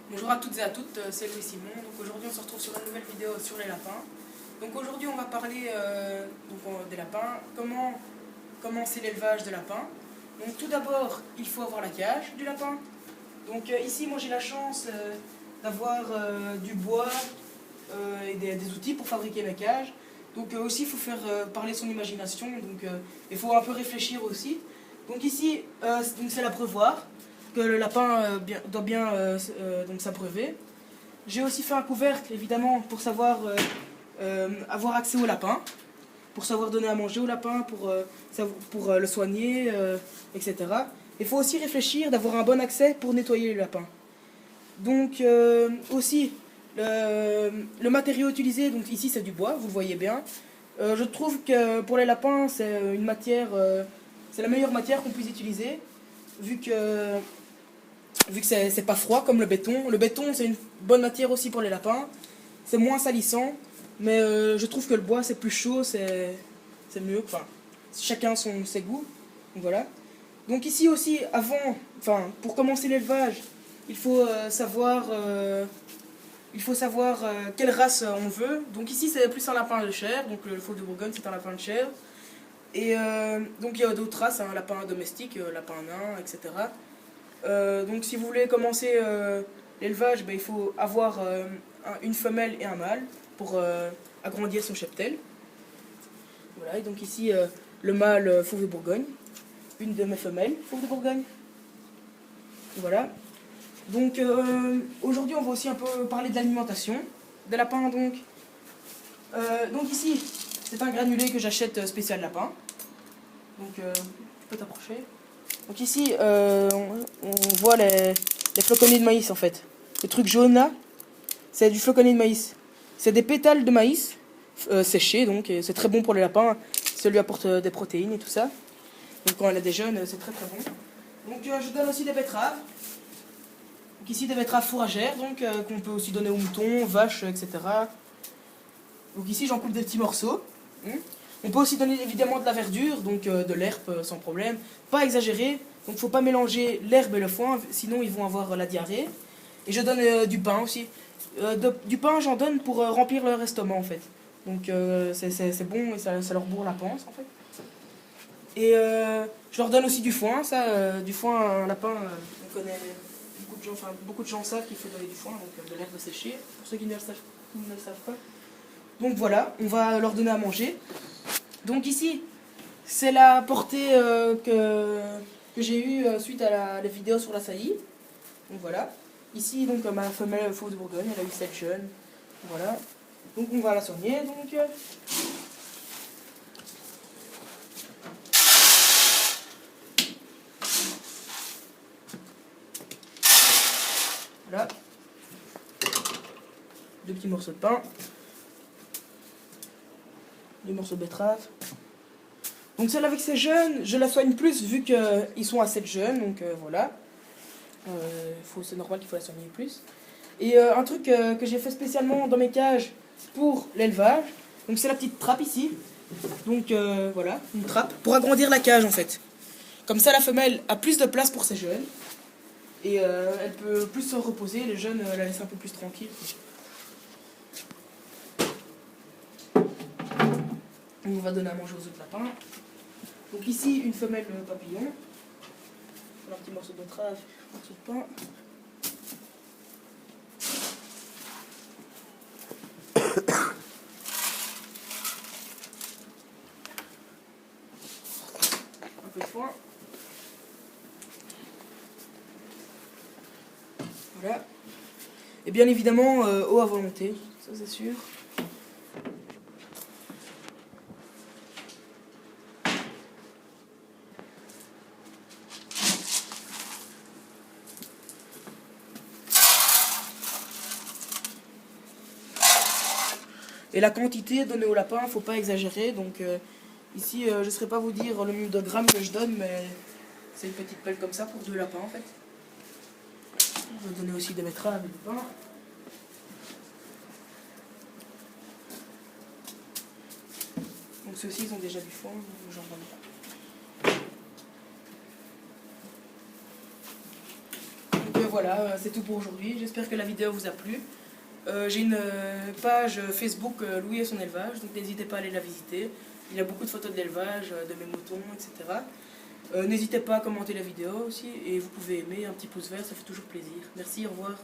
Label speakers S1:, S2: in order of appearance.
S1: Bonjour à toutes et à toutes, c'est Louis Simon. Donc aujourd'hui on se retrouve sur une nouvelle vidéo sur les lapins. Donc aujourd'hui on va parler des lapins, comment c'est l'élevage de lapins. Donc tout d'abord il faut avoir la cage du lapin. Donc ici moi j'ai la chance d'avoir du bois et des outils pour fabriquer mes cages. Donc aussi il faut faire parler son imagination, donc il faut un peu réfléchir aussi. Donc ici c'est l'abreuvoir que le lapin doit bien donc s'abreuver. J'ai aussi fait un couvercle évidemment pour savoir avoir accès au lapin, pour savoir donner à manger au lapin, pour le soigner, etc. Il faut aussi réfléchir d'avoir un bon accès pour nettoyer le lapin. Donc aussi le matériau utilisé, donc ici c'est du bois, vous le voyez bien. Je trouve que pour les lapins c'est une matière, c'est la meilleure matière qu'on puisse utiliser, vu que c'est pas froid comme le béton. Le béton c'est une bonne matière aussi pour les lapins, c'est moins salissant, mais je trouve que le bois c'est plus chaud, c'est mieux, enfin chacun ses goûts, donc voilà. Donc ici aussi pour commencer l'élevage, il faut savoir quelle race on veut. Donc ici c'est plus un lapin de chair, donc le fauve de Bourgogne c'est un lapin de chair. Et donc il y a d'autres races, un lapin domestique, lapin nain, etc. Donc si vous voulez commencer l'élevage, il faut avoir une femelle et un mâle pour agrandir son cheptel. Voilà, et donc ici le mâle fauve de Bourgogne, une de mes femelles fauve de Bourgogne. Voilà. Donc aujourd'hui on va aussi un peu parler de l'alimentation des lapins. Donc ici c'est un granulé que j'achète spécial lapin. Donc tu peux t'approcher. Donc ici on voit les floconnets de maïs en fait. Le truc jaune là, c'est du floconnet de maïs. C'est des pétales de maïs séchés, donc c'est très bon pour les lapins. Ça lui apporte des protéines et tout ça. Donc quand elle est des jeunes, c'est très très bon. Donc je donne aussi des betteraves. Donc ici des betteraves fourragères, donc qu'on peut aussi donner aux moutons, vaches, etc. Donc ici j'en coupe des petits morceaux. On peut aussi donner évidemment de la verdure, donc de l'herbe sans problème. Pas exagérer, donc faut pas mélanger l'herbe et le foin, sinon ils vont avoir la diarrhée. Et je donne du pain aussi. Du pain j'en donne pour remplir leur estomac en fait. Donc c'est bon et ça leur bourre la panse en fait. Et je leur donne aussi du foin, du foin, un lapin, on connaît beaucoup de gens savent qu'il faut donner du foin, donc de l'herbe séchée, pour ceux qui ne le savent pas. Donc voilà, on va leur donner à manger. Donc ici, c'est la portée que j'ai eue suite à la vidéo sur la saillie. Donc voilà. Ici, donc ma femelle fauve de Bourgogne, elle a eu 7 jeunes. Voilà. Donc on va la soigner. Donc voilà. 2 petits morceaux de pain. 2 morceaux de betterave. Donc celle avec ses jeunes, je la soigne plus vu qu'ils sont assez jeunes, donc voilà. C'est normal qu'il faut la soigner plus. Et un truc que j'ai fait spécialement dans mes cages pour l'élevage, donc c'est la petite trappe ici. Donc voilà, une trappe pour agrandir la cage en fait. Comme ça la femelle a plus de place pour ses jeunes. Et elle peut plus se reposer, les jeunes la laissent un peu plus tranquille. On va donner à manger aux autres lapins. Donc ici, une femelle papillon. Un petit morceau de betterave, un morceau de pain. Un peu de foin. Voilà. Et bien évidemment, eau à volonté, ça c'est sûr. Et la quantité donnée au lapin, il ne faut pas exagérer. Donc ici, je ne saurais pas vous dire le nombre de grammes que je donne, mais c'est une petite pelle comme ça pour 2 lapins en fait. On va donner aussi des betteraves et du pain. Donc ceux-ci, ils ont déjà du foin, j'en donne pas. Donc voilà, c'est tout pour aujourd'hui. J'espère que la vidéo vous a plu. J'ai une page Facebook Louis et son élevage, donc n'hésitez pas à aller la visiter. Il y a beaucoup de photos de l'élevage, de mes moutons, etc. N'hésitez pas à commenter la vidéo aussi et vous pouvez aimer, un petit pouce vert, ça fait toujours plaisir. Merci, au revoir.